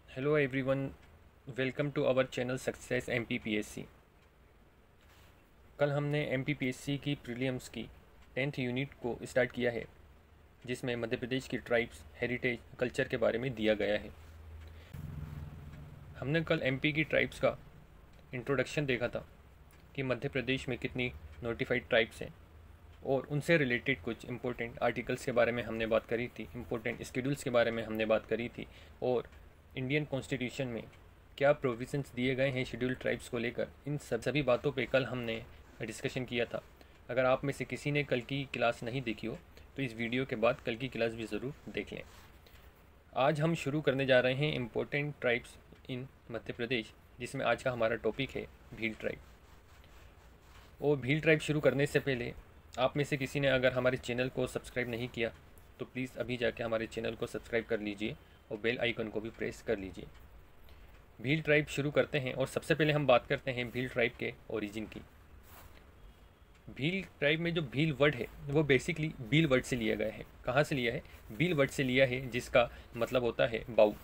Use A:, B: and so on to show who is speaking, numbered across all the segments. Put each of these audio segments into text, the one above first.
A: Hello everyone, welcome to our channel success MPPSC. कल हमने MPPSC की प्रीलिम्स की 10th यूनिट को स्टार्ट किया है, जिसमें मध्य प्रदेश की ट्राइब्स, हेरिटेज, कल्चर के बारे में दिया गया है। हमने कल एमपी की ट्राइब्स का इंट्रोडक्शन देखा था कि मध्य प्रदेश में कितनी नोटिफाइड ट्राइब्स हैं और उनसे रिलेटेड कुछ इम्पोर्टेंट आर्टिकल्स के बारे में हमने बात करी थी, इम्पोर्टेंट स्केड्यूल्स के बारे में हमने बात करी थी और इंडियन कॉन्स्टिट्यूशन में क्या प्रोविजंस दिए गए हैं शेड्यूल ट्राइब्स को लेकर। इन सभी बातों पे कल हमने डिस्कशन किया था। अगर आप में से किसी ने कल की क्लास नहीं देखी हो तो इस वीडियो के बाद कल की क्लास भी ज़रूर देख लें। आज हम शुरू करने जा रहे हैं important tribes in Madhya Pradesh, जिसमें आज का हमारा टॉपिक है भील ट्राइब। और भील ट्राइब शुरू करने से पहले आप में से किसी ने अगर हमारे चैनल को सब्सक्राइब नहीं किया तो प्लीज़ अभी जाके हमारे चैनल को सब्सक्राइब कर लीजिए और बेल आइकन को भी प्रेस कर लीजिए। भील ट्राइब शुरू करते हैं और सबसे पहले हम बात करते हैं भील ट्राइब के ओरिजिन की। भील ट्राइब में जो भील वर्ड है वो बेसिकली भील वर्ड से लिया गया है। कहाँ से लिया है? भील वर्ड से लिया है, जिसका मतलब होता है बाऊ।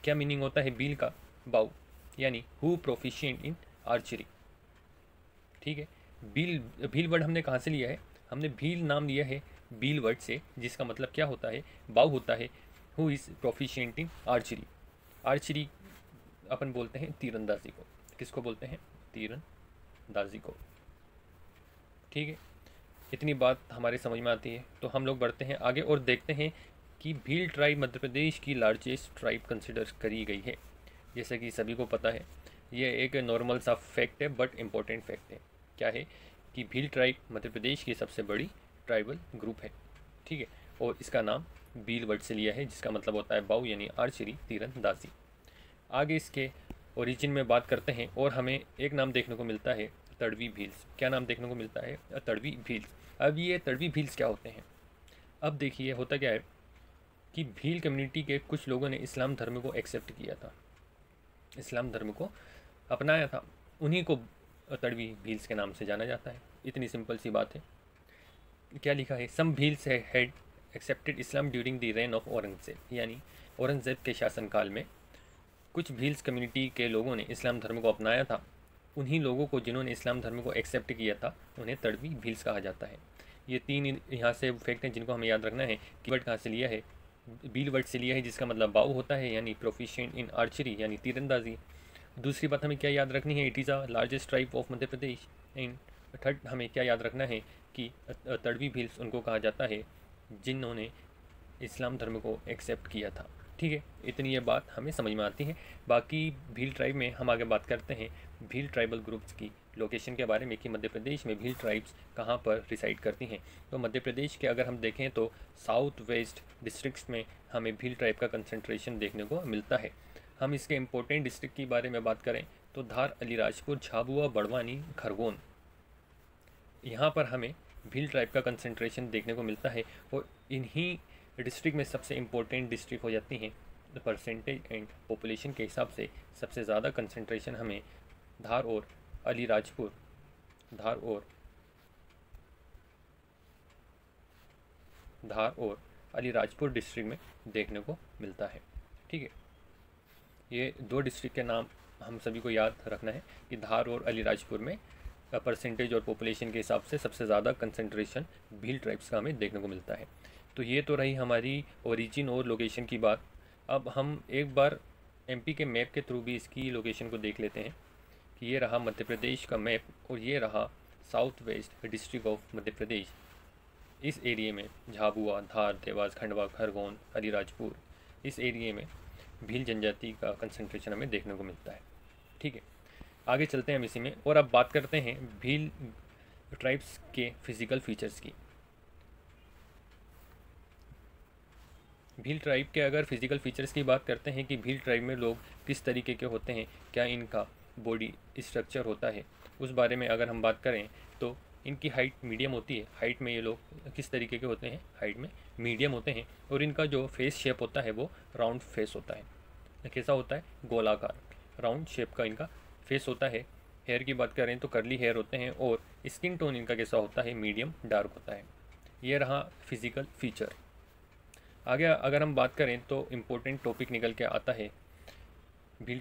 A: क्या मीनिंग होता है भील का? बाऊ, यानी हु प्रोफिशिएंट इन आर्चरी। ठीक है, भील वर्ड हमने कहाँ से लिया है? हमने भील नाम लिया है भील वर्ड से, जिसका मतलब क्या होता है? बाऊ होता है who is proficient in archery. Archery अपन बोलते हैं तीरंदाजी को। किसको बोलते हैं? तीरंदाजी को। ठीक है, इतनी बात हमारे समझ में आती है। तो हम लोग बढ़ते हैं आगे और देखते हैं कि भील ट्राइब मध्य प्रदेश की लार्जेस्ट ट्राइब कंसिडर करी गई है। जैसे कि सभी को पता है, ये एक नॉर्मल सा फैक्ट है बट इम्पोर्टेंट फैक्ट है। क्या है कि भील ट्राइब मध्य प्रदेश की सबसे बड़ी ट्राइबल ग्रुप है। ठीक है, और इसका नाम भील वर्ड से लिया है, जिसका मतलब होता है बाऊ, यानी आर्चरी, तीरंदाजी। आगे इसके ओरिजिन में बात करते हैं और हमें एक नाम देखने को मिलता है तड़वी भील्स। क्या नाम देखने को मिलता है? तड़वी भील्स। अब ये तड़वी भील्स क्या होते हैं? अब देखिए, होता क्या है कि भील कम्युनिटी के कुछ लोगों ने इस्लाम धर्म को एक्सेप्ट किया था, इस्लाम धर्म को अपनाया था। उन्हीं को तड़वी भील्स के नाम से जाना जाता है। इतनी सिंपल सी बात है। क्या लिखा है? Some Bhils had accepted Islam during the reign of Aurangzeb, यानी औरंगजेब के शासनकाल में कुछ भील्स कम्युनिटी के लोगों ने इस्लाम धर्म को अपनाया था। उन्हीं लोगों को जिन्होंने इस्लाम धर्म को एक्सेप्ट किया था उन्हें तड़वी भील्स कहा जाता है। ये तीन यहाँ से फैक्ट हैं जिनको हमें याद रखना है। कीवर्ड कहाँ से लिया है? भील वर्ड से लिया है, जिसका मतलब बाऊ होता है, यानी प्रोफिशिएंट इन आर्चरी, यानी तीरंदाजी। दूसरी बात हमें क्या याद रखनी है? It is a largest tribe of Madhya Pradesh. And third हमें क्या याद रखना है कि तड़वी भील्स उनको कहा जाता है जिन्होंने इस्लाम धर्म को एक्सेप्ट किया था। ठीक है, इतनी ये बात हमें समझ में आती है। बाकी भील ट्राइब में हम आगे बात करते हैं भील ट्राइबल ग्रुप्स की लोकेशन के बारे में कि मध्य प्रदेश में भील ट्राइब्स कहाँ पर रिसाइड करती हैं। तो मध्य प्रदेश के अगर हम देखें तो साउथ वेस्ट डिस्ट्रिक्ट्स में हमें भील ट्राइब का कंसंट्रेशन देखने को मिलता है। हम इसके इम्पोर्टेंट डिस्ट्रिक्ट की बारे में बात करें तो धार, अलीराजपुर, झाबुआ, बड़वानी, खरगोन, यहाँ पर हमें भील ट्राइब का कंसंट्रेशन देखने को मिलता है। और इन्हीं डिस्ट्रिक्ट में सबसे इम्पोर्टेंट डिस्ट्रिक्ट हो जाती हैं परसेंटेज एंड पॉपुलेशन के हिसाब से। सबसे ज़्यादा कंसंट्रेशन हमें धार और अलीराजपुर, धार और अलीराजपुर डिस्ट्रिक्ट में देखने को मिलता है। ठीक है, ये दो डिस्ट्रिक्ट के नाम हम सभी को याद रखना है कि धार और अलीराजपुर में परसेंटेज और पॉपुलेशन के हिसाब से सबसे ज़्यादा कंसंट्रेशन भील ट्राइब्स का हमें देखने को मिलता है। तो ये तो रही हमारी ओरिजिन और लोकेशन की बात। अब हम एक बार एमपी के मैप के थ्रू भी इसकी लोकेशन को देख लेते हैं कि ये रहा मध्य प्रदेश का मैप और ये रहा south west district of Madhya Pradesh. इस एरिए में झाबुआ, धार, देवास, खंडवा, खरगोन, अलीराजपुर, इस एरिए में भील जनजाति का कंसंट्रेशन हमें देखने को मिलता है। ठीक है, आगे चलते हैं हम इसी में और अब बात करते हैं भील ट्राइब्स के फिजिकल फीचर्स की। भील ट्राइब के अगर फिजिकल फीचर्स की बात करते हैं कि भील ट्राइब में लोग किस तरीके के होते हैं, क्या इनका बॉडी स्ट्रक्चर होता है, उस बारे में अगर हम बात करें तो इनकी हाइट मीडियम होती है। हाइट में ये लोग किस तरीके के होते हैं? हाइट में मीडियम होते हैं। और इनका जो फेस शेप होता है वो राउंड फेस होता है। कैसा होता है? गोलाकार, राउंड शेप का इनका फेस होता है। हेयर की बात करें तो कर्ली हेयर होते हैं और स्किन टोन इनका कैसा होता है? मीडियम डार्क होता है। ये रहा फिजिकल फीचर। आगे अगर हम बात करें तो इम्पोर्टेंट टॉपिक निकल के आता है भील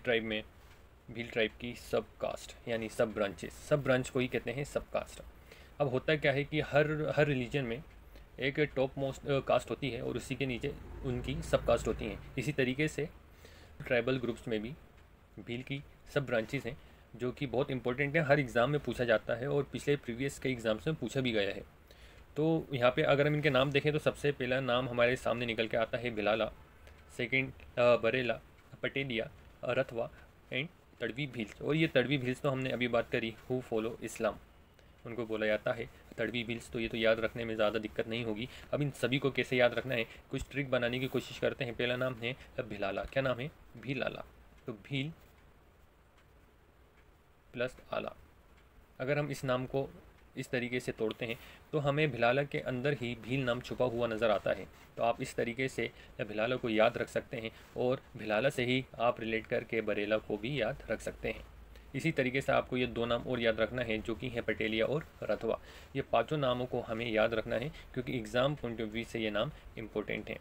A: ट्राइब की सब कास्ट यानी सब ब्रांचेस, सब ब्रांच को ही कहते हैं सब कास्ट। अब होता क्या है कि हर रिलीजन में एक टॉप मोस्ट कास्ट होती है और उसी के नीचे उनकी सब कास्ट होती हैं। इसी तरीके से ट्राइबल ग्रुप्स में भी भील की सब ब्रांचेस हैं जो कि बहुत इंपॉर्टेंट है, हर एग्ज़ाम में पूछा जाता है और पिछले प्रीवियस कई एग्ज़ाम्स में पूछा भी गया है। तो यहाँ पे अगर हम इनके नाम देखें तो सबसे पहला नाम हमारे सामने निकल के आता है भिलाला, सेकंड बरेला, पटेलिया, रथवा एंड तड़वी भील्स। और ये तड़वी भील्स तो हमने अभी बात करी, हु फॉलो इस्लाम, उनको बोला जाता है तड़वी भील्स। तो ये तो याद रखने में ज़्यादा दिक्कत नहीं होगी। अब इन सभी को कैसे याद रखना है, कुछ ट्रिक बनाने की कोशिश करते हैं। पहला नाम है भिलाला, क्या नाम है, भीलाला। तो भील प्लस आला, अगर हम इस नाम को इस तरीके से तोड़ते हैं तो हमें भिलाला के अंदर ही भील नाम छुपा हुआ नज़र आता है। तो आप इस तरीके से भिलाला को याद रख सकते हैं और भिलाला से ही आप रिलेट करके बरेला को भी याद रख सकते हैं। इसी तरीके से आपको ये दो नाम और याद रखना है जो कि है पटेलिया और रथवा। ये पांचों नामों को हमें याद रखना है क्योंकि एग्ज़ाम पॉइंट ऑफ व्यू से ये नाम इम्पोर्टेंट हैं।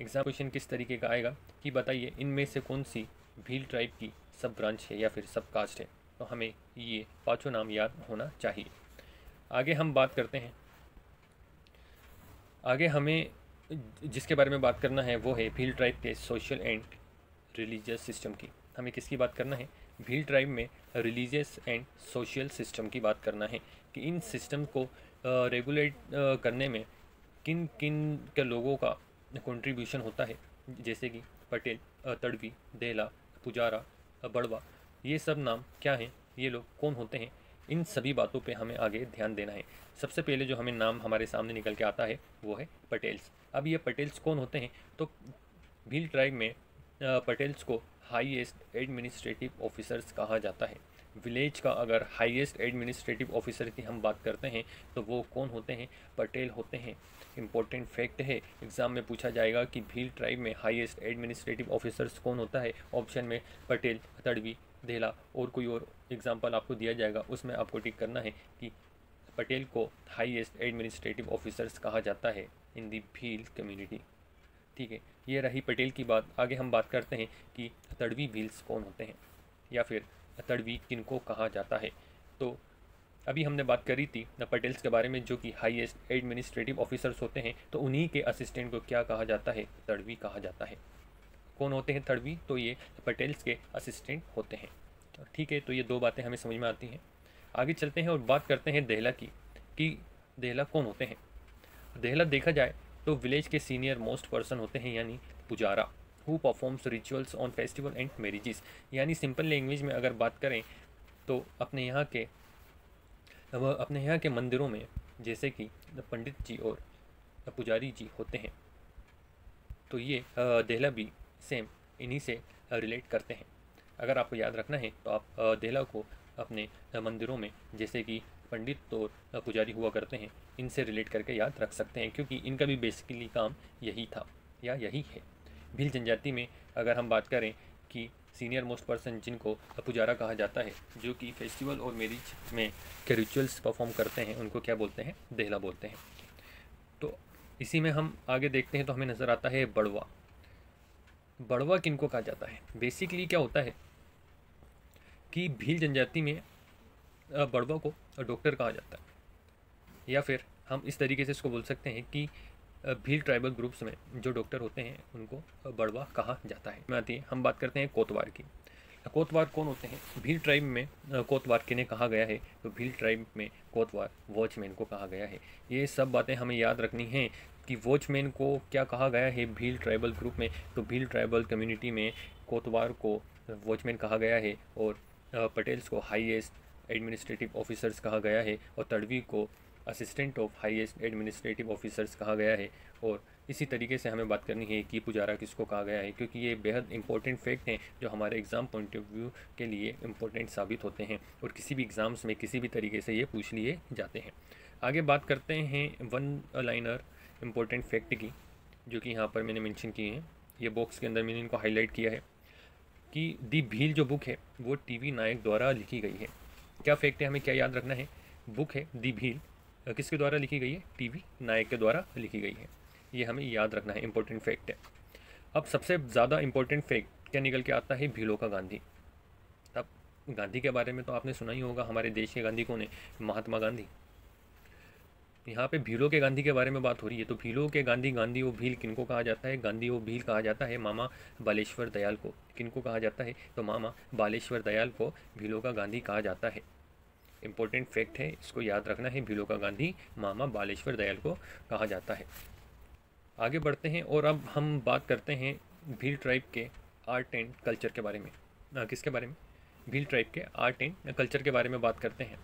A: एग्ज़ाम क्वेश्चन किस तरीके का आएगा कि बताइए इनमें से कौन सी भील ट्राइब की सब ब्रांच है या फिर सब कास्ट है। तो हमें ये पांचों नाम याद होना चाहिए। आगे हम बात करते हैं, आगे हमें जिसके बारे में बात करना है वो है भील ट्राइब के सोशल एंड रिलीजियस सिस्टम की। हमें किसकी बात करना है, भील ट्राइब में रिलीजियस एंड सोशल सिस्टम की बात करना है कि इन सिस्टम को रेगुलेट करने में किन किन के लोगों का कंट्रीब्यूशन होता है। जैसे कि पटेल, तड़वी, देला, पुजारा, बड़वा, ये सब नाम क्या हैं, ये लोग कौन होते हैं, इन सभी बातों पे हमें आगे ध्यान देना है। सबसे पहले जो हमें नाम हमारे सामने निकल के आता है वो है पटेल्स। अब ये पटेल्स कौन होते हैं, तो भील ट्राइब में पटेल्स को हाईएस्ट एडमिनिस्ट्रेटिव ऑफिसर्स कहा जाता है। विलेज का अगर हाईएस्ट एडमिनिस्ट्रेटिव ऑफिसर की हम बात करते हैं तो वो कौन होते हैं, पटेल होते हैं। इम्पोर्टेंट फैक्ट है, एग्ज़ाम में पूछा जाएगा कि भील ट्राइब में हाईएस्ट एडमिनिस्ट्रेटिव ऑफिसर्स कौन होता है। ऑप्शन में पटेल, तड़वी, देला और कोई और एग्जाम्पल आपको दिया जाएगा, उसमें आपको टिक करना है कि पटेल को हाईएस्ट एडमिनिस्ट्रेटिव ऑफिसर्स कहा जाता है इन दी भील कम्युनिटी। ठीक है, ये रही पटेल की बात। आगे हम बात करते हैं कि तड़वी भील्स कौन होते हैं या फिर तड़वी किनको कहा जाता है। तो अभी हमने बात करी थी पटेल्स के बारे में जो कि हाईएस्ट एडमिनिस्ट्रेटिव ऑफिसर्स होते हैं, तो उन्हीं के असिस्टेंट को क्या कहा जाता है, तड़वी कहा जाता है। कौन होते हैं तड़वी, तो ये पटेल्स के असिस्टेंट होते हैं। ठीक है, तो ये दो बातें हमें समझ में आती हैं। आगे चलते हैं और बात करते हैं देहला की कि देहला कौन होते हैं। देहला देखा जाए तो विलेज के सीनियर मोस्ट पर्सन होते हैं यानी Pujara, who performs rituals on festival and marriages. यानी सिंपल लैंग्वेज में अगर बात करें तो अपने यहाँ के मंदिरों में जैसे कि पंडित जी और पुजारी जी होते हैं, तो ये देहला भी सेम इन्हीं से रिलेट करते हैं। अगर आपको याद रखना है तो आप देहला को अपने मंदिरों में जैसे कि पंडित और पुजारी हुआ करते हैं, इनसे रिलेट करके याद रख सकते हैं क्योंकि इनका भी बेसिकली काम यही था या यही है। भील जनजाति में अगर हम बात करें कि सीनियर मोस्ट पर्सन जिनको पुजारा कहा जाता है, जो कि फेस्टिवल और मैरिज में के रिचुअल्स परफॉर्म करते हैं, उनको क्या बोलते हैं, देहला बोलते हैं। तो इसी में हम आगे देखते हैं तो हमें नज़र आता है बड़वा। बड़वा किनको कहा जाता है, बेसिकली क्या होता है कि भील जनजाति में बड़वा को डॉक्टर कहा जाता है, या फिर हम इस तरीके से इसको बोल सकते हैं कि भील ट्राइबल ग्रुप्स में जो डॉक्टर होते हैं उनको बड़वा कहा जाता है। में आती है, हम बात करते हैं कोतवार की। कोतवार कौन होते हैं, भील ट्राइब में कोतवार किन्हें कहा गया है, तो भील ट्राइब में कोतवार वॉचमैन को कहा गया है। ये सब बातें हमें याद रखनी हैं कि वॉचमैन को क्या कहा गया है भील ट्राइबल ग्रुप में, तो भील ट्राइबल कम्युनिटी में कोतवार को वॉचमैन कहा गया है और पटेल्स को हाईएस्ट एडमिनिस्ट्रेटिव ऑफिसर्स कहा गया है और तड़वी को assistant of highest administrative officers कहा गया है। और इसी तरीके से हमें बात करनी है कि पुजारा किसको कहा गया है, क्योंकि ये बेहद इंपॉर्टेंट फैक्ट हैं जो हमारे एग्ज़ाम पॉइंट ऑफ व्यू के लिए इंपॉर्टेंट साबित होते हैं और किसी भी एग्ज़ाम्स में किसी भी तरीके से ये पूछ लिए जाते हैं। आगे बात करते हैं वन लाइनर इंपॉर्टेंट फैक्ट की, जो कि यहाँ पर मैंने मेंशन किए हैं। ये बॉक्स के अंदर मैंने इनको हाईलाइट किया है कि दी भील जो बुक है वो टीवी नायक द्वारा लिखी गई है। क्या फैक्ट है, हमें क्या याद रखना है, बुक है दी भील किसके द्वारा लिखी गई है, टीवी नायक के द्वारा लिखी गई है। ये हमें याद रखना है, इंपॉर्टेंट फैक्ट है। अब सबसे ज़्यादा इंपॉर्टेंट फैक्ट क्या निकल के आता है? भीलों का गांधी। अब गांधी के बारे में तो आपने सुना ही होगा, हमारे देश के गांधी कौन है? महात्मा गांधी। यहाँ पे भीलों के गांधी के बारे में बात हो रही है, तो भीलों के गांधी, गांधी वो भील किनको कहा जाता है? गांधी वो भील कहा जाता है मामा बालेश्वर दयाल को। किनको कहा जाता है? तो मामा बालेश्वर दयाल को भीलों का गांधी कहा जाता है। इंपॉर्टेंट फैक्ट है, इसको याद रखना है, भीलों का गांधी मामा बालेश्वर दयाल को कहा जाता है। आगे बढ़ते हैं और अब हम बात करते हैं भील ट्राइब के आर्ट एंड कल्चर के बारे में। किसके बारे में? भील ट्राइब के आर्ट एंड कल्चर के बारे में बात करते हैं।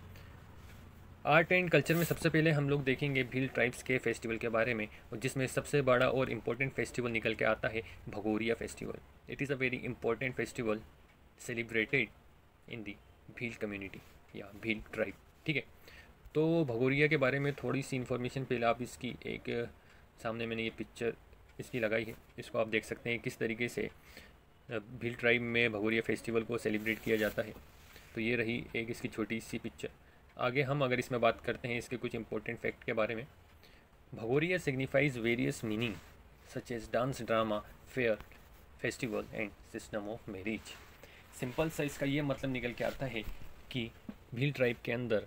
A: आर्ट एंड कल्चर में सबसे पहले हम लोग देखेंगे भील ट्राइब्स के फेस्टिवल के बारे में, और जिसमें सबसे बड़ा और इम्पोर्टेंट फेस्टिवल निकल के आता है Bhagoria festival. It is a very important festival celebrated in the Bhil community या भील ट्राइब। ठीक है, तो भगोरिया के बारे में थोड़ी सी इन्फॉर्मेशन पहले आप इसकी एक सामने मैंने ये पिक्चर इसकी लगाई है, इसको आप देख सकते हैं किस तरीके से भील ट्राइब में भगोरिया फेस्टिवल को सेलिब्रेट किया जाता है। तो ये रही एक इसकी छोटी सी पिक्चर। आगे हम अगर इसमें बात करते हैं इसके कुछ इंपॉर्टेंट फैक्ट के बारे में। Bhagoria signifies various meaning such as dance, drama, fair, festival and system of marriage. Simple सा इसका ये मतलब निकल के आता है कि भील ट्राइब के अंदर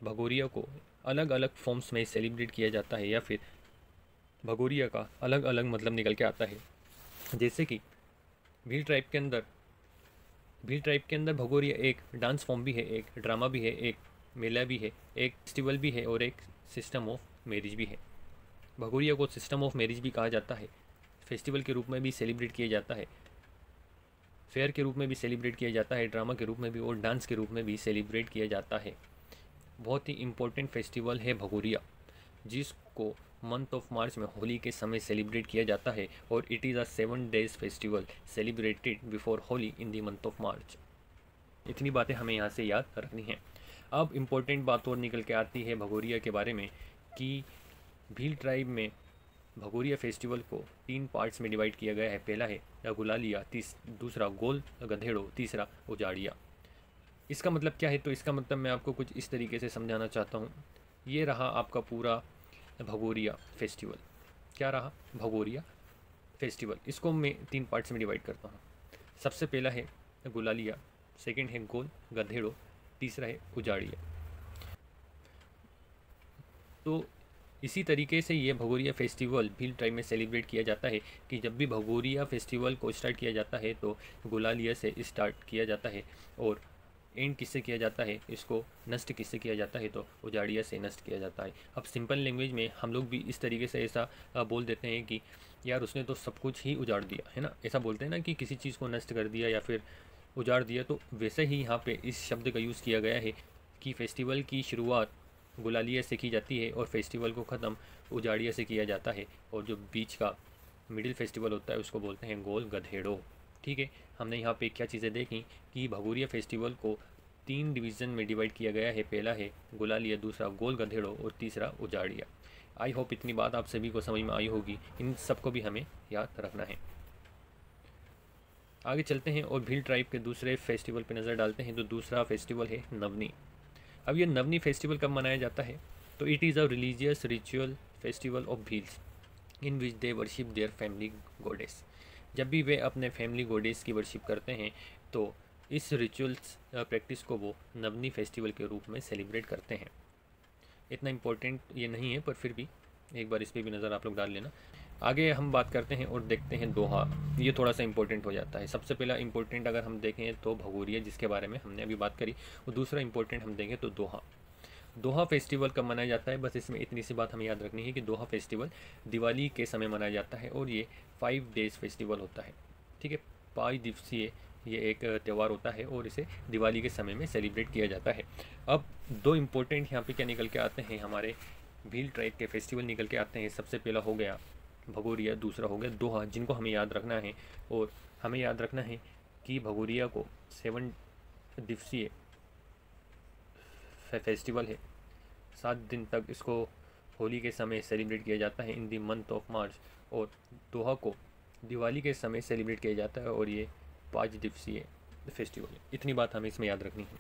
A: भगोरिया को अलग अलग फॉर्म्स में सेलिब्रेट किया जाता है, या फिर भगोरिया का अलग अलग मतलब निकल के आता है। जैसे कि भील ट्राइब के अंदर भगोरिया एक डांस फॉर्म भी है, एक ड्रामा भी है, एक मेला भी है, एक फेस्टिवल भी है और एक सिस्टम ऑफ मैरिज भी है। भगोरिया को सिस्टम ऑफ मैरिज भी कहा जाता है, फेस्टिवल के रूप में भी सेलिब्रेट किया जाता है, फेयर के रूप में भी सेलिब्रेट किया जाता है, ड्रामा के रूप में भी और डांस के रूप में भी सेलिब्रेट किया जाता है। बहुत ही इम्पोर्टेंट फेस्टिवल है भगोरिया, जिसको मंथ ऑफ मार्च में होली के समय सेलिब्रेट किया जाता है, और it is a 7 days festival celebrated before Holi in the month of March. इतनी बातें हमें यहाँ से याद रखनी हैं। अब इम्पोर्टेंट बात और निकल के आती है भगोरिया के बारे में कि भील ट्राइब में भगोरिया फेस्टिवल को 3 पार्ट्स में डिवाइड किया गया है। पहला है गुलालिया, दूसरा गोल गधेड़ो, तीसरा उजाड़िया। इसका मतलब क्या है? तो इसका मतलब मैं आपको कुछ इस तरीके से समझाना चाहता हूँ। ये रहा आपका पूरा भगोरिया फेस्टिवल। क्या रहा? भगोरिया फेस्टिवल। इसको मैं 3 पार्ट्स में डिवाइड करता हूँ। सबसे पहला है गुलालिया, सेकंड है गोल गधेड़ो, तीसरा है उजाड़िया। तो इसी तरीके से ये भगोरिया फेस्टिवल भील ट्राइब में सेलिब्रेट किया जाता है कि जब भी भगोरिया फेस्टिवल को स्टार्ट किया जाता है तो गुलालिया से स्टार्ट किया जाता है, और एंड किससे किया जाता है, इसको नष्ट किससे किया जाता है, तो उजाड़िया से नष्ट किया जाता है। अब सिंपल लैंग्वेज में हम लोग भी इस तरीके से ऐसा बोल देते हैं कि यार उसने तो सब कुछ ही उजाड़ दिया है ना, ऐसा बोलते हैं ना कि किसी चीज़ को नष्ट कर दिया या फिर उजाड़ दिया। तो वैसे ही यहाँ पे इस शब्द का यूज़ किया गया है कि फेस्टिवल की शुरुआत गुलालिया से की जाती है और फेस्टिवल को ख़त्म उजाड़िया से किया जाता है, और जो बीच का मिडिल फेस्टिवल होता है उसको बोलते हैं गोल गधेड़ो। ठीक है, हमने यहाँ पे क्या चीज़ें देखी कि भगोरिया फेस्टिवल को 3 डिवीज़न में डिवाइड किया गया है। पहला है गुलालिया, दूसरा गोल गधेड़ो और तीसरा उजाड़िया। आई होप इतनी बात आप सभी को समझ में आई होगी, इन सबको भी हमें याद रखना है। आगे चलते हैं और भील ट्राइब के दूसरे फेस्टिवल पर नज़र डालते हैं। तो दूसरा फेस्टिवल है नवनी। अब ये नवनी फेस्टिवल कब मनाया जाता है? तो it is a religious ritual festival of Bhils in which they worship their family goddess. जब भी वे अपने फैमिली गॉडेस की वर्शिप करते हैं तो इस रिचुअल्स प्रैक्टिस को वो नवनी फेस्टिवल के रूप में सेलिब्रेट करते हैं। इतना इम्पोर्टेंट ये नहीं है, पर फिर भी एक बार इस पर भी नज़र आप लोग डाल लेना। आगे हम बात करते हैं और देखते हैं दोहा। ये थोड़ा सा इंपॉर्टेंट हो जाता है। सबसे पहला इंपॉर्टेंट अगर हम देखें तो भगोरिया, जिसके बारे में हमने अभी बात करी, और दूसरा इंपॉर्टेंट हम देखें तो दोहा। दोहा फेस्टिवल कब मनाया जाता है? बस इसमें इतनी सी बात हमें याद रखनी है कि दोहा फेस्टिवल दिवाली के समय मनाया जाता है, और ये 5 days फेस्टिवल होता है। ठीक है, 5 दिवसीय ये एक त्यौहार होता है और इसे दिवाली के समय में सेलिब्रेट किया जाता है। अब 2 इम्पोर्टेंट यहाँ पे क्या निकल के आते हैं, हमारे भील ट्राइब के फेस्टिवल निकल के आते हैं। सबसे पहला हो गया भगोरिया, दूसरा हो गया दोहा, जिनको हमें याद रखना है। और हमें याद रखना है कि भगोरिया को 7 दिवसीय फेस्टिवल है, 7 दिन तक इसको होली के समय सेलिब्रेट किया जाता है इन दी मंथ ऑफ मार्च, और दोहा को दिवाली के समय सेलिब्रेट किया जाता है, और ये 5 दिवसीय फेस्टिवल है। इतनी बात हमें इसमें याद रखनी है।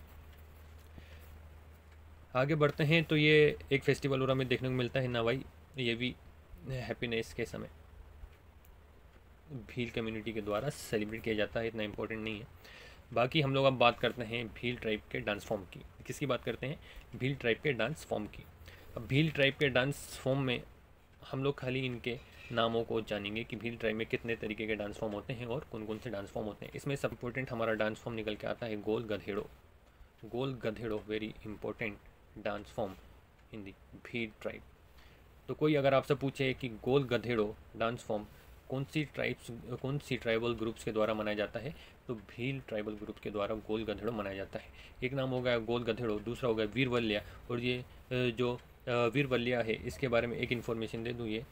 A: आगे बढ़ते हैं तो ये एक फेस्टिवल और हमें देखने को मिलता है नवाई, ये भी हैप्पीनेस के समय भील कम्युनिटी के द्वारा सेलिब्रेट किया जाता है, इतना इम्पोर्टेंट नहीं है। बाकी हम लोग अब बात करते हैं भील ट्राइब के डांस फॉर्म की। किसकी बात करते हैं? भील ट्राइब के डांस फॉर्म की। अब भील ट्राइब के डांस फॉर्म में हम लोग खाली इनके नामों को जानेंगे कि भील ट्राइब में कितने तरीके के डांस फॉर्म होते हैं और कौन कौन से डांस फॉर्म होते हैं। इसमें सब इम्पोर्टेंट हमारा डांस फॉर्म निकल के आता है Gol Gadhedo. Gol Gadhedo very important dance form in the Bhil tribe. तो कोई अगर आपसे पूछे कि गोल गधेड़ो डांस फॉर्म कौन सी ट्राइबल ग्रुप्स के द्वारा मनाया जाता है, तो भील ट्राइबल ग्रुप के द्वारा गोल गधेड़ो मनाया जाता है। एक नाम हो गया गोल गधेड़ो, दूसरा हो गया वीरवल्या। और ये जो वीरवल्या है, इसके बारे में एक इन्फॉर्मेशन दे दूँ, ये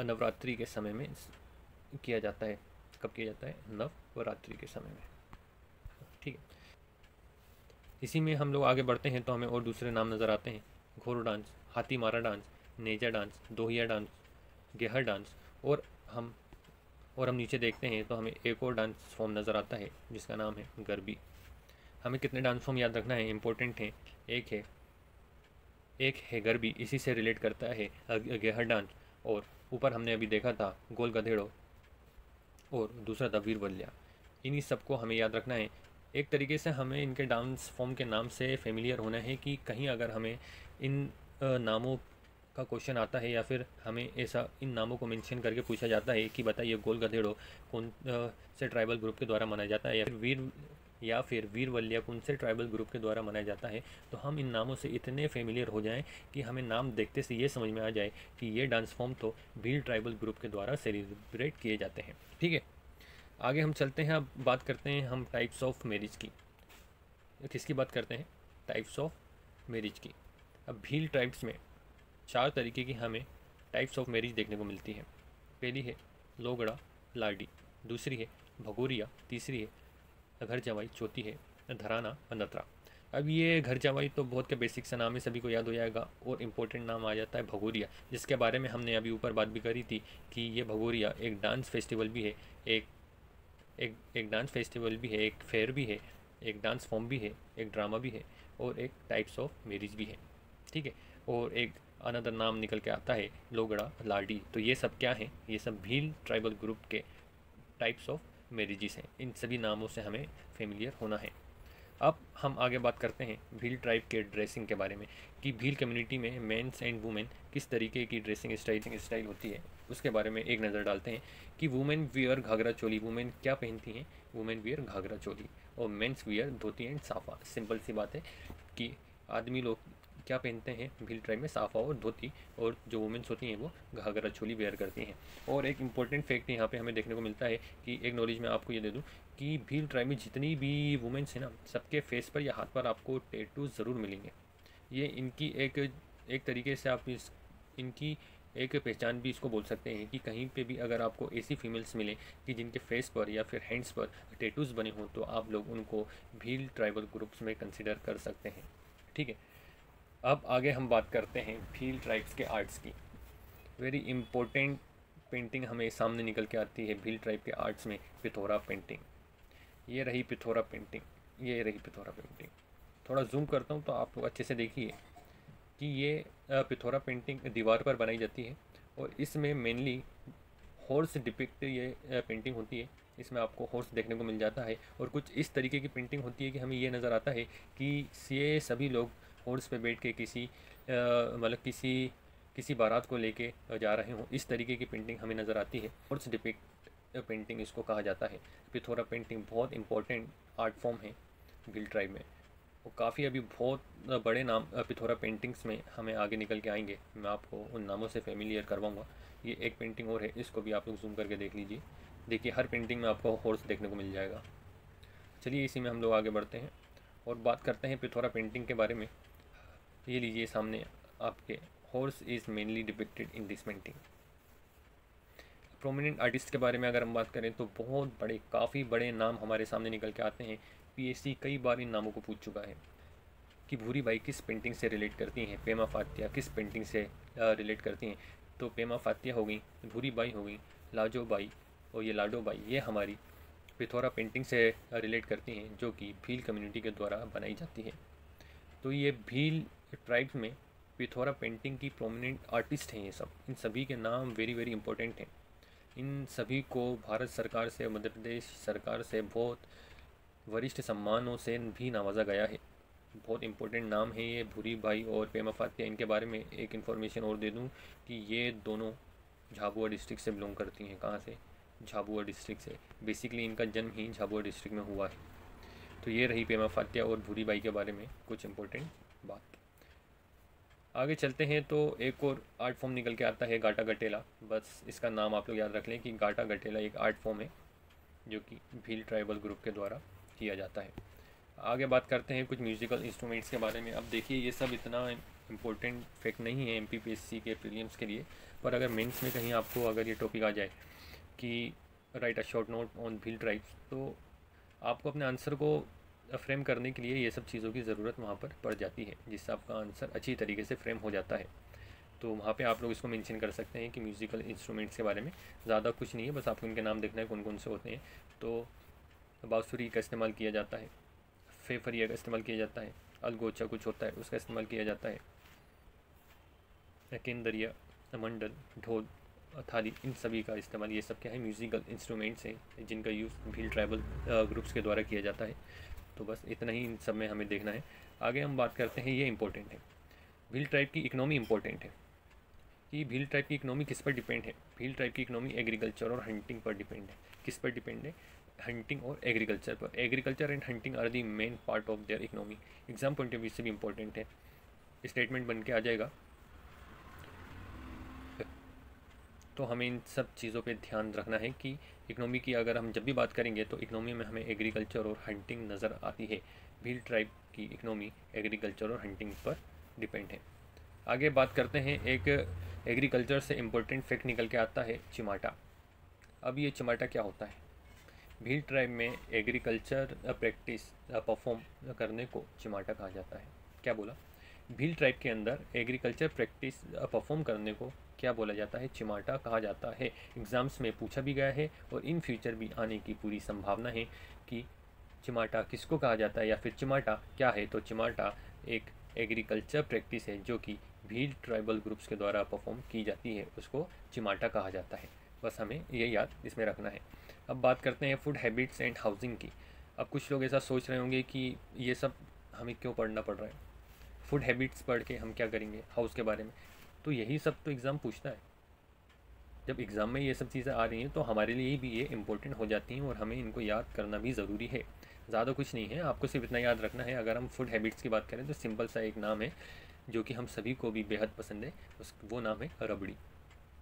A: नवरात्रि के समय में किया जाता है। कब किया जाता है? नवरात्रि के समय में, ठीक है। इसी में हम लोग आगे बढ़ते हैं तो हमें और दूसरे नाम नज़र आते हैं। घोड़ो डांस, हाथी मारा डांस, नेजा डांस, दोहिया डांस, गेहर डांस। और हम नीचे देखते हैं तो हमें एक और डांस फॉर्म नज़र आता है जिसका नाम है गरबी। हमें कितने डांस फॉर्म याद रखना है? इंपॉर्टेंट है। एक है गरबी, इसी से रिलेट करता है गेहर डांस। और ऊपर हमने अभी देखा था गोल गधेड़ो, और दूसरा था वीरवल्या। इन्हीं सबको हमें याद रखना है। एक तरीके से हमें इनके डांस फॉर्म के नाम से फेमिलियर होना है कि कहीं अगर हमें इन नामों का क्वेश्चन आता है या फिर हमें ऐसा इन नामों को मेंशन करके पूछा जाता है कि बताइए गोल गधेड़ो कौन से ट्राइबल ग्रुप के द्वारा मनाया जाता है, या फिर वीरवल्या कौन से ट्राइबल ग्रुप के द्वारा मनाया जाता है, तो हम इन नामों से इतने फेमिलियर हो जाएं कि हमें नाम देखते से ये समझ में आ जाए कि ये डांस फॉर्म तो भील ट्राइबल ग्रुप के द्वारा सेलिब्रेट किए जाते हैं, ठीक है। आगे हम चलते हैं, अब बात करते हैं हम टाइप्स ऑफ मैरिज की। किसकी बात करते हैं? टाइप्स ऑफ मैरिज की। अब भील ट्राइब्स में 4 तरीके की हमें टाइप्स ऑफ मैरिज देखने को मिलती है। पहली है लोगड़ा लाडी, दूसरी है भगोरिया, तीसरी है घर जवाई, चौथी है धराना और नतरा। अब ये घर जवाई तो बहुत का बेसिक सा नाम है, सभी को याद हो जाएगा। और इम्पोर्टेंट नाम आ जाता है भगोरिया, जिसके बारे में हमने अभी ऊपर बात भी करी थी कि ये भगोरिया एक डांस फेस्टिवल भी है, एक डांस फेस्टिवल भी है, एक फेयर भी है, एक डांस फॉर्म भी है, एक ड्रामा भी है, और एक टाइप्स ऑफ मैरिज भी है, ठीक है। और एक अनदर नाम निकल के आता है लोगड़ा लाडी। तो ये सब क्या है? ये सब भील ट्राइबल ग्रुप के टाइप्स ऑफ मैरिजेस हैं। इन सभी नामों से हमें फेमिलियर होना है। अब हम आगे बात करते हैं भील ट्राइब के ड्रेसिंग के बारे में कि भील कम्युनिटी में मेंस एंड वुमेन किस तरीके की ड्रेसिंग स्टाइल होती है, उसके बारे में एक नज़र डालते हैं कि women wear ghagra choli. Women क्या पहनती हैं? वुमेन वियर घाघरा चोली, और मेंस वियर धोती एंड साफा। सिंपल सी बात है कि आदमी लोग क्या पहनते हैं भील ट्राइब में? साफा और धोती, और जो वुमेन्स होती हैं वो घाघरा चोली वेयर करती हैं। और एक इम्पॉर्टेंट फैक्ट यहाँ पे हमें देखने को मिलता है कि एक नॉलेज में आपको ये दे दूँ कि भील ट्राइब में जितनी भी वुमेन्स हैं ना, सबके फेस पर या हाथ पर आपको टैटूज ज़रूर मिलेंगे। ये इनकी एक तरीके से आप इनकी एक पहचान भी इसको बोल सकते हैं कि कहीं पे भी अगर आपको ऐसी फीमेल्स मिले कि जिनके फेस पर या फिर हैंड्स पर टैटूज़ बने हों, तो आप लोग उनको भील ट्राइबल ग्रुप्स में कंसिडर कर सकते हैं, ठीक है। अब आगे हम बात करते हैं भील ट्राइब्स के आर्ट्स की। वेरी इंपॉर्टेंट पेंटिंग हमें सामने निकल के आती है भील ट्राइब के आर्ट्स में, पिथौरा पेंटिंग। ये रही पिथौरा पेंटिंग, ये रही पिथौरा पेंटिंग। थोड़ा जूम करता हूँ तो आप लोग अच्छे से देखिए कि ये पिथौरा पेंटिंग दीवार पर बनाई जाती है, और इसमें मेनली हॉर्स डिपिक्ट ये पेंटिंग होती है। इसमें आपको हॉर्स देखने को मिल जाता है, और कुछ इस तरीके की पेंटिंग होती है कि हमें ये नज़र आता है कि ये सभी लोग हॉर्स पे बैठ के मतलब किसी बारात को लेके जा रहे हों, इस तरीके की पेंटिंग हमें नज़र आती है। हॉर्स डिपिक्ट पेंटिंग इसको कहा जाता है। पिथौरा पेंटिंग बहुत इंपॉर्टेंट आर्ट फॉर्म है भील ट्राइब में, और काफ़ी अभी बहुत बड़े नाम पिथौरा पेंटिंग्स में हमें आगे निकल के आएंगे। मैं आपको उन नामों से फेमिलियर करवाऊँगा। ये एक पेंटिंग और है, इसको भी आप लोग जूम करके देख लीजिए। देखिए हर पेंटिंग में आपको हॉर्स देखने को मिल जाएगा। चलिए इसी में हम लोग आगे बढ़ते हैं और बात करते हैं पिथौरा पेंटिंग के बारे में। ये लीजिए सामने आपके, horse is mainly depicted in this painting. Prominent artist के बारे में अगर हम बात करें तो बहुत बड़े, काफ़ी बड़े नाम हमारे सामने निकल के आते हैं। पीएससी कई बार इन नामों को पूछ चुका है कि भूरी बाई किस पेंटिंग से रिलेट करती हैं, पेमा फातिया किस पेंटिंग से रिलेट करती हैं। तो पेमा फातिया हो गई, भूरी बाई हो गई, लाजो बाई और ये लाडो बाई, ये हमारी पिथौरा पेंटिंग से रिलेट करती हैं, जो कि भील कम्युनिटी के द्वारा बनाई जाती है। तो ये भील ट्राइब्स में पिथौरा पेंटिंग की प्रोमिनेंट आर्टिस्ट हैं। ये सब, इन सभी के नाम वेरी वेरी इंपॉर्टेंट हैं। इन सभी को भारत सरकार से, मध्य प्रदेश सरकार से बहुत वरिष्ठ सम्मानों से भी नवाजा गया है। बहुत इंपॉर्टेंट नाम है ये भूरी बाई और पेमा फातिया। इनके बारे में एक इन्फॉर्मेशन और दे दूँ कि ये दोनों झाबुआ डिस्ट्रिक्ट से बिलोंग करती हैं। कहाँ से? झाबुआ डिस्ट्रिक्ट से। बेसिकली इनका जन्म ही झाबुआ डिस्ट्रिक्ट में हुआ है। तो ये रही पेमा फातिया और भूरी बाई के बारे में कुछ इंपॉर्टेंट बात। आगे चलते हैं तो एक और आर्ट फॉर्म निकल के आता है, गाटा गटेला। बस इसका नाम आप लोग याद रख लें कि गाटा गटेला एक आर्ट फॉर्म है जो कि भील ट्राइबल ग्रुप के द्वारा किया जाता है। आगे बात करते हैं कुछ म्यूज़िकल इंस्ट्रूमेंट्स के बारे में। अब देखिए ये सब इतना इम्पोर्टेंट फैक्ट नहीं है MPPSC के प्रीलिम्स के लिए, पर अगर मेंस में कहीं आपको अगर ये टॉपिक आ जाए कि right a short note on Bhil tribes, तो आपको अपने आंसर को फ्रेम करने के लिए ये सब चीज़ों की ज़रूरत वहाँ पर पड़ जाती है, जिससे आपका आंसर अच्छी तरीके से फ्रेम हो जाता है। तो वहाँ पे आप लोग इसको मेंशन कर सकते हैं कि म्यूज़िकल इंस्ट्रूमेंट्स के बारे में ज़्यादा कुछ नहीं है, बस आपको उनके नाम देखना है कौन कौन से होते हैं। तो बांसुरी का इस्तेमाल किया जाता है, फेफरिया का इस्तेमाल किया जाता है, अलगोचा कुछ होता है उसका इस्तेमाल किया जाता है, केंदरिया, मंडल, ढोल, थाली, इन सभी का इस्तेमाल, ये सब क्या है? म्यूज़िकल इंस्ट्रूमेंट्स हैं जिनका यूज़ भील ट्राइबल ग्रुप्स के द्वारा किया जाता है। तो बस इतना ही इन सब में हमें देखना है। आगे हम बात करते हैं, ये इंपॉर्टेंट है, भील ट्राइब की इकनॉमी इंपॉर्टेंट है कि भील ट्राइब की इकनॉमी किस पर डिपेंड है। भील ट्राइब की इकनॉमी एग्रीकल्चर और हंटिंग पर डिपेंड है। किस पर डिपेंड है? हंटिंग और एग्रीकल्चर पर। Agriculture and hunting are the main part of their economy. Exam point of view से भी इंपॉर्टेंट है, स्टेटमेंट बन के आ जाएगा। तो हमें इन सब चीज़ों पे ध्यान रखना है कि इकनॉमी की अगर हम जब भी बात करेंगे तो इकनॉमी में हमें एग्रीकल्चर और हंटिंग नज़र आती है। भील ट्राइब की इकनॉमी एग्रीकल्चर और हंटिंग पर डिपेंड है। आगे बात करते हैं, एक एग्रीकल्चर से इम्पोर्टेंट फैक्ट निकल के आता है, चिमाटा। अब ये चिमाटा क्या होता है? भील ट्राइब में एग्रीकल्चर प्रैक्टिस परफॉर्म करने को चिमाटा कहा जाता है। क्या बोला? भील ट्राइब के अंदर एग्रीकल्चर प्रैक्टिस परफॉर्म करने को क्या बोला जाता है? चिमाटा कहा जाता है। एग्ज़ाम्स में पूछा भी गया है और इन फ्यूचर भी आने की पूरी संभावना है कि चिमाटा किसको कहा जाता है या फिर चिमाटा क्या है। तो चिमाटा एक एग्रीकल्चर प्रैक्टिस है जो कि भील ट्राइबल ग्रुप्स के द्वारा परफॉर्म की जाती है, उसको चिमाटा कहा जाता है। बस हमें ये याद इसमें रखना है। अब बात करते हैं फूड हैबिट्स एंड हाउसिंग की। अब कुछ लोग ऐसा सोच रहे होंगे कि ये सब हमें क्यों पढ़ना पड़ रहा है, फूड हैबिट्स पढ़ के हम क्या करेंगे हाउस के बारे में। तो यही सब तो एग्ज़ाम पूछता है। जब एग्ज़ाम में ये सब चीज़ें आ रही हैं तो हमारे लिए भी ये इंपॉर्टेंट हो जाती हैं और हमें इनको याद करना भी ज़रूरी है। ज़्यादा कुछ नहीं है, आपको सिर्फ इतना याद रखना है। अगर हम फूड हैबिट्स की बात करें तो सिंपल सा एक नाम है जो कि हम सभी को भी बेहद पसंद है, वो नाम है रबड़ी।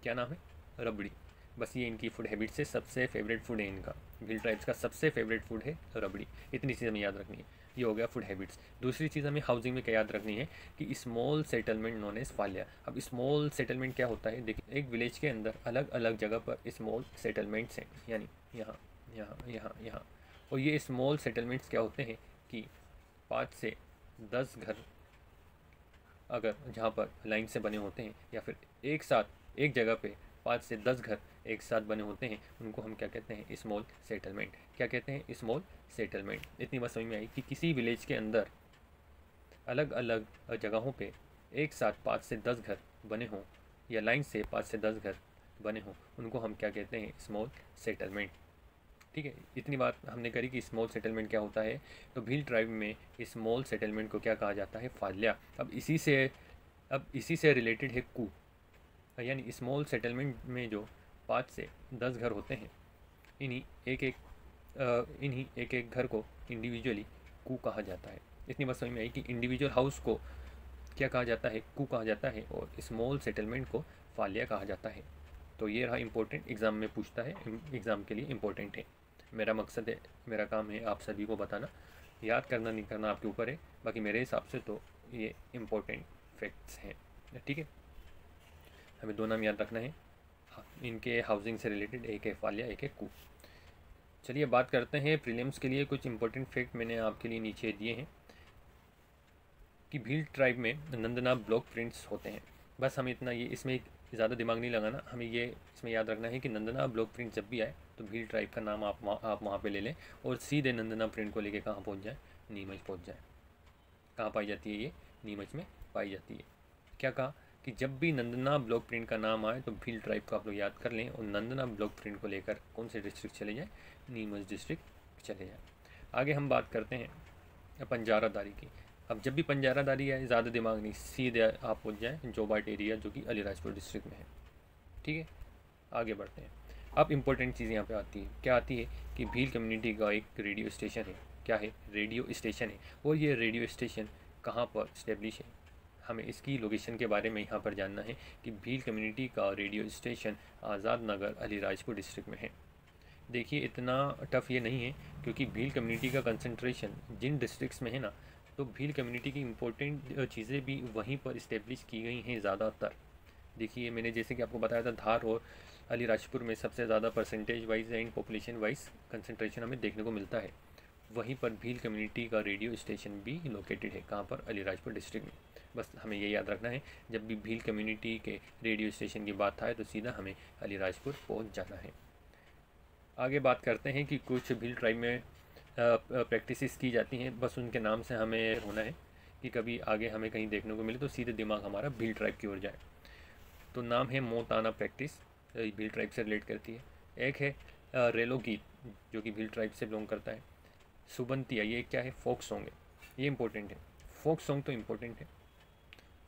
A: क्या नाम है? रबड़ी। बस ये इनकी फूड हैबिट से सबसे फेवरेट फूड है इनका। भील ट्राइब्स का सबसे फेवरेट फूड है रबड़ी। इतनी चीज़ हमें याद रखनी है। ये हो गया फूड हैबिट्स। दूसरी चीज़ हमें हाउसिंग में क्या याद रखनी है कि स्मॉल सेटलमेंट नोन एज फाल्या। अब स्मॉल सेटलमेंट क्या होता है? देखिए, एक विलेज के अंदर अलग अलग जगह पर स्मॉल सेटलमेंट्स हैं, यानी यहाँ यहाँ यहाँ यहाँ। और ये स्मॉल सेटलमेंट्स क्या होते हैं कि 5 से 10 घर अगर जहाँ पर लाइन से बने होते हैं या फिर एक साथ एक जगह पे 5 से 10 घर एक साथ बने होते हैं, उनको हम क्या कहते हैं? Small settlement. क्या कहते हैं? Small settlement. इतनी बात समझ में आई कि किसी विलेज के अंदर अलग अलग जगहों पे एक साथ 5 से 10 घर बने हों या लाइन से 5 से 10 घर बने हों, उनको हम क्या कहते हैं? Small settlement. ठीक है, इतनी बात हमने करी कि स्मॉल सेटलमेंट क्या होता है। तो भील ट्राइब में स्मॉल सेटलमेंट को क्या कहा जाता है? फाल्या। अब इसी से रिलेटेड है कू, यानी स्मॉल सेटलमेंट में जो 5 से 10 घर होते हैं, इन्हीं एक एक घर को इंडिविजुअली कू कहा जाता है। इतनी बात समझ में आई कि इंडिविजुअल हाउस को क्या कहा जाता है? कू कहा जाता है, और स्मॉल सेटलमेंट को फाल्या कहा जाता है। तो ये रहा इंपॉर्टेंट, एग्ज़ाम में पूछता है, एग्ज़ाम के लिए इंपॉर्टेंट है। मेरा मकसद है, मेरा काम है आप सभी को बताना। याद करना नहीं करना आपके ऊपर है, बाकी मेरे हिसाब से तो ये इम्पोर्टेंट फैक्ट्स हैं। ठीक है, हमें दो नाम याद रखना है इनके हाउसिंग से रिलेटेड, एक है फाल्या, एक है कू। चलिए बात करते हैं प्रीलिम्स के लिए कुछ इंपॉर्टेंट फैक्ट मैंने आपके लिए नीचे दिए हैं कि भील ट्राइब में नंदना ब्लॉक प्रिंट्स होते हैं। बस हमें इतना, ये इसमें ज़्यादा दिमाग नहीं लगाना, हमें ये इसमें याद रखना है कि नंदना ब्लॉक प्रिंट जब भी आए तो भील ट्राइब का नाम आप वहाँ पे ले लें और सीधे नंदना प्रिंट को लेके कहाँ पहुँच जाए? नीमच पहुँच जाए। कहाँ पाई जाती है ये? नीमच में पाई जाती है। क्या कहा कि जब भी नंदना ब्लॉक प्रिंट का नाम आए तो भील ट्राइब को आप लोग याद कर लें और नंदना ब्लॉक प्रिंट को लेकर कौन से डिस्ट्रिक्ट चले जाए, नीमच डिस्ट्रिक्ट चले जाए। आगे हम बात करते हैं पंजारादारी की। अब जब भी पंजारादारी आए, ज़्यादा दिमाग नहीं, सीधे आप पहुँच जाएँ जोबाट एरिया जो कि अलीराजपुर डिस्ट्रिक्ट में है। ठीक है, आगे बढ़ते हैं। अब इम्पोर्टेंट चीज़ यहाँ पे आती है, क्या आती है कि भील कम्युनिटी का एक रेडियो स्टेशन है। क्या है? रेडियो स्टेशन है। और ये रेडियो स्टेशन कहाँ पर इस्टेब्लिश है, हमें इसकी लोकेशन के बारे में यहाँ पर जानना है कि भील कम्युनिटी का radio station Azad Nagar Alirajpur district में है। देखिए इतना टफ ये नहीं है, क्योंकि भील कम्युनिटी का कंसंट्रेशन जिन डिस्ट्रिक्ट्स में है ना, तो भील कम्युनिटी की इम्पोर्टेंट चीज़ें भी वहीं पर इस्टेब्लिश की गई हैं ज़्यादातर। देखिए मैंने जैसे कि आपको बताया था, धार और अलीराजपुर में सबसे ज़्यादा percentage wise and population wise concentration हमें देखने को मिलता है। वहीं पर भील कम्युनिटी का रेडियो स्टेशन भी लोकेटेड है। कहाँ पर? अलीराजपुर डिस्ट्रिक्ट में। बस हमें ये याद रखना है, जब भी भील कम्युनिटी के रेडियो स्टेशन की बात आए तो सीधा हमें अलीराजपुर पहुँच जाना है। आगे बात करते हैं कि कुछ भील ट्राइब में प्रैक्टिसेस की जाती हैं, बस उनके नाम से हमें होना है कि कभी आगे हमें कहीं देखने को मिले तो सीधे दिमाग हमारा भील ट्राइब की ओर जाए। तो नाम है मोताना प्रैक्टिस, भील ट्राइब से रिलेट करती है। एक है रेलो गीत जो कि भील ट्राइब से बिलोंग करता है। सुबंतिया, ये क्या है? फोक सॉन्ग है, ये इंपॉर्टेंट है। फोक सॉन्ग तो इम्पोर्टेंट है।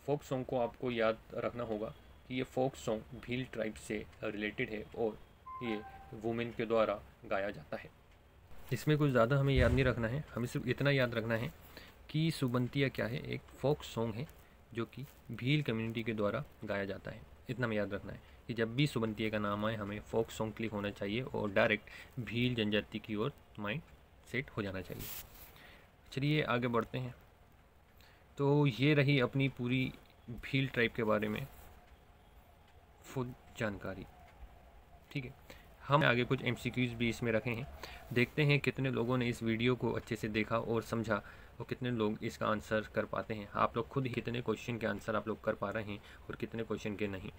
A: फोक सॉन्ग को आपको याद रखना होगा कि ये फोक सॉन्ग भील ट्राइब से रिलेटेड है और ये वुमेन के द्वारा गाया जाता है। इसमें कुछ ज़्यादा हमें याद नहीं रखना है, हमें सिर्फ इतना याद रखना है कि सुबंतिया क्या है? एक फोक सॉन्ग है जो कि भील कम्युनिटी के द्वारा गाया जाता है। इतना हमें याद रखना है कि जब भी सुबंतिया का नाम आए हमें फोक सॉन्ग क्लिक होना चाहिए और डायरेक्ट भील जनजाति की ओर माइंड सेट हो जाना चाहिए। चलिए आगे बढ़ते हैं। तो ये रही अपनी पूरी भील ट्राइब के बारे में फुल जानकारी। ठीक है, हम आगे कुछ MCQs भी इसमें रखे हैं। देखते हैं कितने लोगों ने इस वीडियो को अच्छे से देखा और समझा और कितने लोग इसका आंसर कर पाते हैं। आप लोग खुद ही कितने क्वेश्चन के आंसर आप लोग कर पा रहे हैं और कितने क्वेश्चन के नहीं।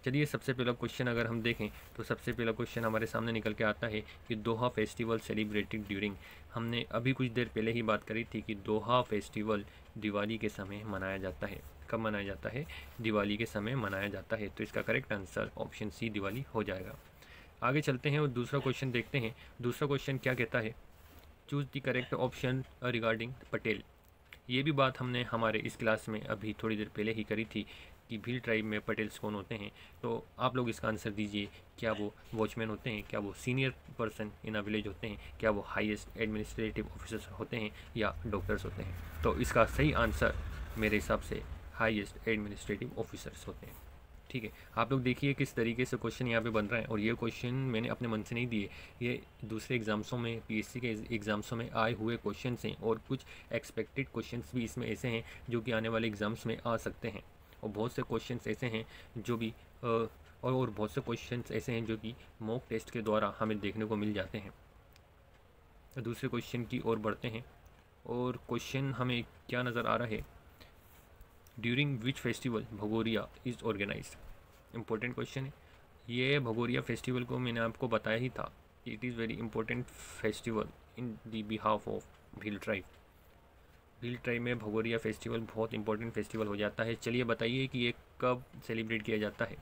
A: चलिए सबसे पहला क्वेश्चन अगर हम देखें तो सबसे पहला क्वेश्चन हमारे सामने निकल के आता है कि दोहा फेस्टिवल सेलिब्रेटेड ड्यूरिंग। हमने अभी कुछ देर पहले ही बात करी थी कि दोहा फेस्टिवल दिवाली के समय मनाया जाता है। कब मनाया जाता है? दिवाली के समय मनाया जाता है। तो इसका correct answer option C Diwali हो जाएगा। आगे चलते हैं और दूसरा क्वेश्चन देखते हैं। दूसरा क्वेश्चन क्या कहता है? Choose the correct option regarding Patel. ये भी बात हमने हमारे इस क्लास में अभी थोड़ी देर पहले ही करी थी कि भील ट्राइब में पटेल्स कौन होते हैं। तो आप लोग इसका आंसर दीजिए। क्या वो वॉचमैन होते हैं? क्या वो senior person in a village होते हैं? क्या वो हाईएस्ट एडमिनिस्ट्रेटिव ऑफिसर्स होते हैं या डॉक्टर्स होते हैं? तो इसका सही आंसर मेरे हिसाब से हाईएस्ट एडमिनिस्ट्रेटिव ऑफिसर्स होते हैं। ठीक है, आप लोग देखिए किस तरीके से क्वेश्चन यहाँ पे बन रहा है। और ये क्वेश्चन मैंने अपने मन से नहीं दिए, ये दूसरे एग्ज़ाम्सों में, PSC के एग्ज़ाम्सों में आए हुए क्वेश्चंस हैं और कुछ एक्सपेक्टेड क्वेश्चंस भी इसमें ऐसे हैं जो कि आने वाले एग्ज़ाम्स में आ सकते हैं। और बहुत से क्वेश्चंस ऐसे हैं जो भी और बहुत से क्वेश्चंस ऐसे हैं जो कि मॉक टेस्ट के द्वारा हमें देखने को मिल जाते हैं। दूसरे क्वेश्चन की ओर बढ़ते हैं और क्वेश्चन हमें क्या नज़र आ रहा है? During which festival Bhagoria is organised. Important question है ये। भगोरिया फेस्टिवल को मैंने आपको बताया ही था, it is very important festival in the behalf of Bhil tribe. Bhil tribe में भगोरिया फेस्टिवल बहुत इंपॉर्टेंट फेस्टिवल हो जाता है। चलिए बताइए कि ये कब सेलिब्रेट किया जाता है?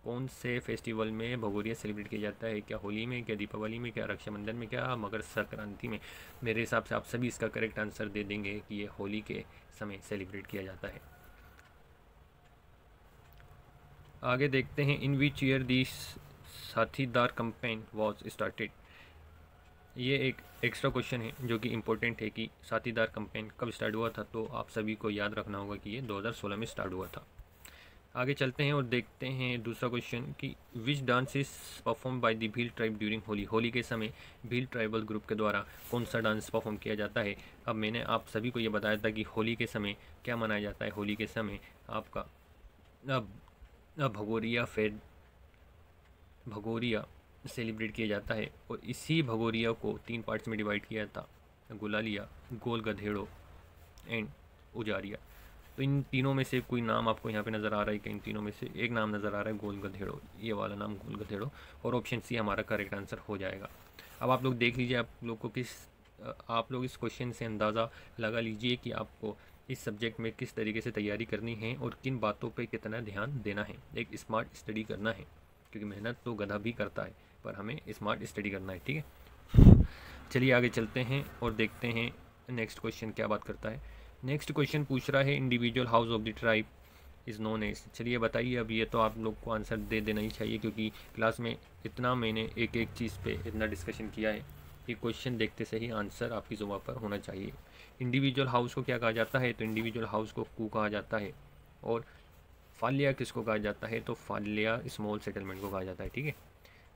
A: कौन से फेस्टिवल में भगोरिया सेलिब्रेट किया जाता है? क्या होली में, क्या दीपावली में, क्या रक्षाबंधन में, क्या मकर संक्रांति में? मेरे हिसाब से आप सभी इसका करेक्ट आंसर दे देंगे कि ये होली के समय सेलिब्रेट किया जाता है। आगे देखते हैं, इन विच ईयर दी साथीदार कैंपेन वॉज स्टार्टेड। ये एक एक्स्ट्रा क्वेश्चन है जो कि इम्पोर्टेंट है कि साथीदार कैंपेन कब स्टार्ट हुआ था। तो आप सभी को याद रखना होगा कि ये 2016 में स्टार्ट हुआ था। आगे चलते हैं और देखते हैं दूसरा क्वेश्चन कि which dance is perform by the Bhil tribe during Holi. Holi के समय भील ट्राइबल ग्रुप के द्वारा कौन सा डांस परफॉर्म किया जाता है? अब मैंने आप सभी को ये बताया था कि होली के समय क्या मनाया जाता है। होली के समय आपका भगोरिया सेलिब्रेट किया जाता है और इसी भगोरिया को 3 पार्ट्स में डिवाइड किया था, गुलालिया, गोल गधेड़ो एंड उजारिया। तो इन तीनों में से कोई नाम आपको यहाँ पे नज़र आ रहा है कि इन तीनों में से एक नाम नज़र आ रहा है गोल गधेड़ो, ये वाला नाम गोल गधेड़ो, और ऑप्शन सी हमारा करेक्ट आंसर हो जाएगा। अब आप लोग देख लीजिए, आप लोग इस क्वेश्चन से अंदाज़ा लगा लीजिए कि आपको इस सब्जेक्ट में किस तरीके से तैयारी करनी है और किन बातों पे कितना ध्यान देना है। एक स्मार्ट स्टडी करना है, क्योंकि मेहनत तो गधा भी करता है, पर हमें स्मार्ट स्टडी करना है। ठीक है, चलिए आगे चलते हैं और देखते हैं नेक्स्ट क्वेश्चन क्या बात करता है। नेक्स्ट क्वेश्चन पूछ रहा है individual house of the tribe is known as. चलिए बताइए, अब ये तो आप लोग को आंसर दे देना ही चाहिए, क्योंकि क्लास में इतना मैंने एक एक चीज़ पे इतना डिस्कशन किया है कि क्वेश्चन देखते से ही आंसर आपकी जुबान पर होना चाहिए। इंडिविजुअल हाउस को क्या कहा जाता है, तो इंडिविजुअल हाउस को कू कहा जाता है। और फालिया किसको कहा जाता है, तो फालिया स्मॉल सेटलमेंट को कहा जाता है। ठीक है,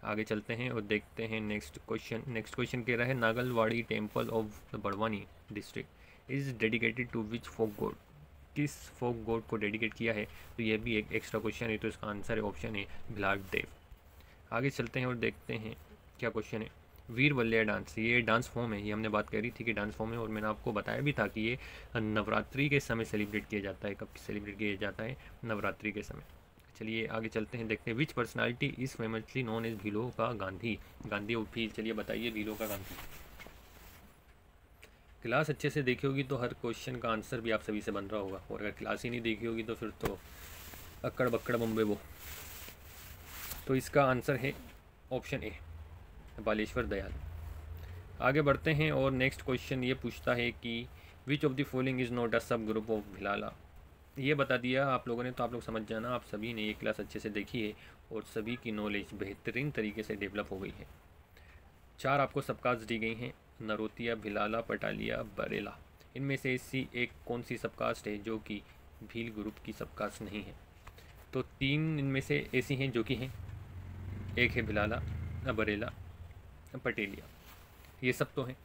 A: आगे चलते हैं और देखते हैं नेक्स्ट क्वेश्चन। नेक्स्ट क्वेश्चन कह रहा है Nagalwadi temple of the Barwani district is dedicated to which folk god. किस फोक गॉड को डेडिकेट किया है, तो यह भी एक एक्स्ट्रा क्वेश्चन है, तो इसका आंसर है ऑप्शन है भिलाड़ देव। आगे चलते हैं और देखते हैं क्या क्वेश्चन है। वीर वल्लैया डांस, ये डांस फॉर्म है, ये हमने बात करी थी कि डांस फॉर्म है, और मैंने आपको बताया भी था कि ये नवरात्रि के समय सेलिब्रेट किया जाता है। कब सेलिब्रेट किया जाता है, नवरात्रि के समय। चलिए आगे चलते हैं, देखते हैं which personality is famously known as भीलों का गांधी। गांधी ऑफ भील, चलिए बताइए भीलों का गांधी। क्लास अच्छे से देखी होगी तो हर क्वेश्चन का आंसर भी आप सभी से बन रहा होगा, और अगर क्लास ही नहीं देखी होगी तो फिर तो अक्कड़ बक्कड़ बम्बे वो। तो इसका आंसर है ऑप्शन ए बालेश्वर दयाल। आगे बढ़ते हैं और नेक्स्ट क्वेश्चन ये पूछता है कि which of the following is not a सब ग्रुप ऑफ भिलाला। ये बता दिया आप लोगों ने, तो आप लोग समझ जाना, आप सभी ने ये क्लास अच्छे से देखी है और सभी की नॉलेज बेहतरीन तरीके से डेवलप हो गई है। 4 आपको सबकास्ट दी गई हैं, नरोतिया, भिलाला, पटालिया, बरेला। इनमें से ऐसी एक कौन सी सबकास्ट है जो कि भील ग्रुप की सबकास्ट नहीं है, तो 3 इनमें से ऐसी हैं जो कि हैं, एक है भिलाला, बरेला, पटेलिया, ये सब तो हैं।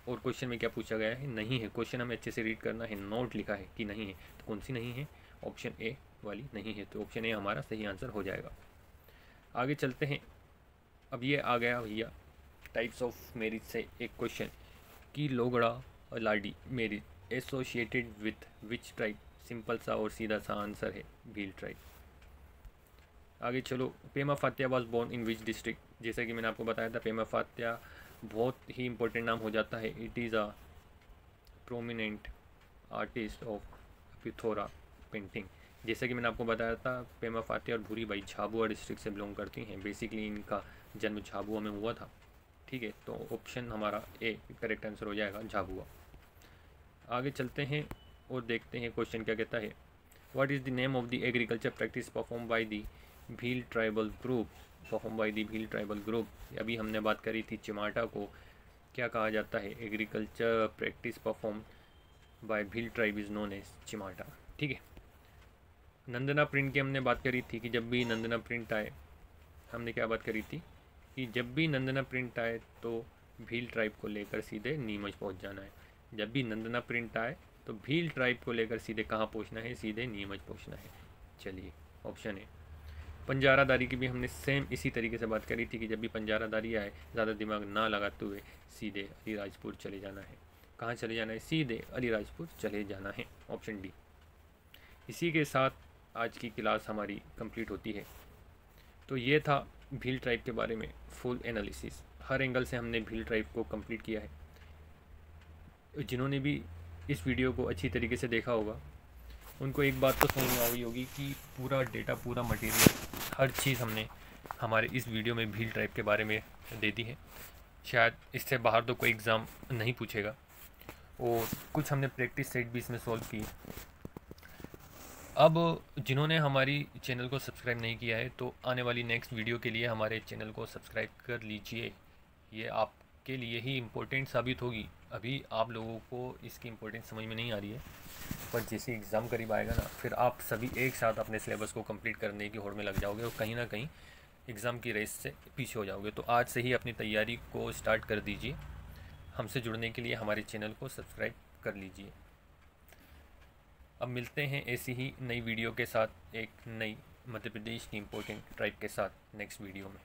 A: और क्वेश्चन में क्या पूछा गया है, नहीं है। क्वेश्चन हमें अच्छे से रीड करना है, नोट लिखा है कि नहीं है, तो कौन सी नहीं है, ऑप्शन ए वाली नहीं है, तो ऑप्शन ए हमारा सही आंसर हो जाएगा। आगे चलते हैं, अब ये आ गया भैया टाइप्स ऑफ मैरिज से एक क्वेश्चन कि लोगड़ा और Ladi marriage associated with which tribe. Simple सा और सीधा सा आंसर है भील ट्राइब। आगे चलो, Pema Fatya was born in which district. जैसा कि मैंने आपको बताया था, पेमा फातिया बहुत ही इंपॉर्टेंट नाम हो जाता है। It is a prominent artist of Pithora painting. जैसे कि मैंने आपको बताया था, पेमा फातिया और भूरी बाई झाबुआ डिस्ट्रिक्ट से बिलोंग करती हैं। बेसिकली इनका जन्म झाबुआ में हुआ था। ठीक है, तो ऑप्शन हमारा ए करेक्ट आंसर हो जाएगा, झाबुआ। आगे चलते हैं और देखते हैं क्वेश्चन क्या कहता है। What is the name of the agriculture practice perform by the Bhil tribal group. Perform by the Bhil tribal group, अभी हमने बात करी थी चिमाटा को क्या कहा जाता है, agriculture practice perform by Bhil tribe is known as chimata. ठीक है, नंदना प्रिंट की हमने बात करी थी कि जब भी नंदना प्रिंट आए, हमने क्या बात करी थी कि जब भी नंदना प्रिंट आए तो भील ट्राइब को लेकर सीधे नीमच पहुंच जाना है। जब भी नंदना प्रिंट आए तो भील ट्राइब को लेकर सीधे कहाँ पहुंचना है, सीधे नीमच पहुंचना है। चलिए ऑप्शन है। पंजारादारी की भी हमने सेम इसी तरीके से बात करी थी कि जब भी पंजारादारी आए, ज़्यादा दिमाग ना लगाते हुए सीधे अलीराजपुर चले जाना है। कहाँ चले जाना है, सीधे अलीराजपुर चले जाना है, ऑप्शन डी। इसी के साथ आज की क्लास हमारी कंप्लीट होती है। तो ये था भील ट्राइब के बारे में फुल एनालिसिस। हर एंगल से हमने भील ट्राइब को कंप्लीट किया है। जिन्होंने भी इस वीडियो को अच्छी तरीके से देखा होगा, उनको एक बात तो समझ में आ गई होगी कि पूरा डेटा, पूरा मटेरियल, हर चीज़ हमने हमारे इस वीडियो में भील ट्राइब के बारे में दे दी है। शायद इससे बाहर तो कोई एग्ज़ाम नहीं पूछेगा, और कुछ हमने प्रैक्टिस सेट भी इसमें सॉल्व की। अब जिन्होंने हमारी चैनल को सब्सक्राइब नहीं किया है, तो आने वाली नेक्स्ट वीडियो के लिए हमारे चैनल को सब्सक्राइब कर लीजिए। ये आपके लिए ही इम्पोर्टेंट साबित होगी। अभी आप लोगों को इसकी इम्पोर्टेंस समझ में नहीं आ रही है, पर जैसे एग्ज़ाम करीब आएगा ना, फिर आप सभी एक साथ अपने सिलेबस को कंप्लीट करने की होड़ में लग जाओगे और कहीं ना कहीं एग्ज़ाम की रेस से पीछे हो जाओगे। तो आज से ही अपनी तैयारी को स्टार्ट कर दीजिए। हमसे जुड़ने के लिए हमारे चैनल को सब्सक्राइब कर लीजिए। अब मिलते हैं ऐसी ही नई वीडियो के साथ, एक नई मध्य प्रदेश की इम्पोर्टेंट ट्राइब के साथ नेक्स्ट वीडियो में।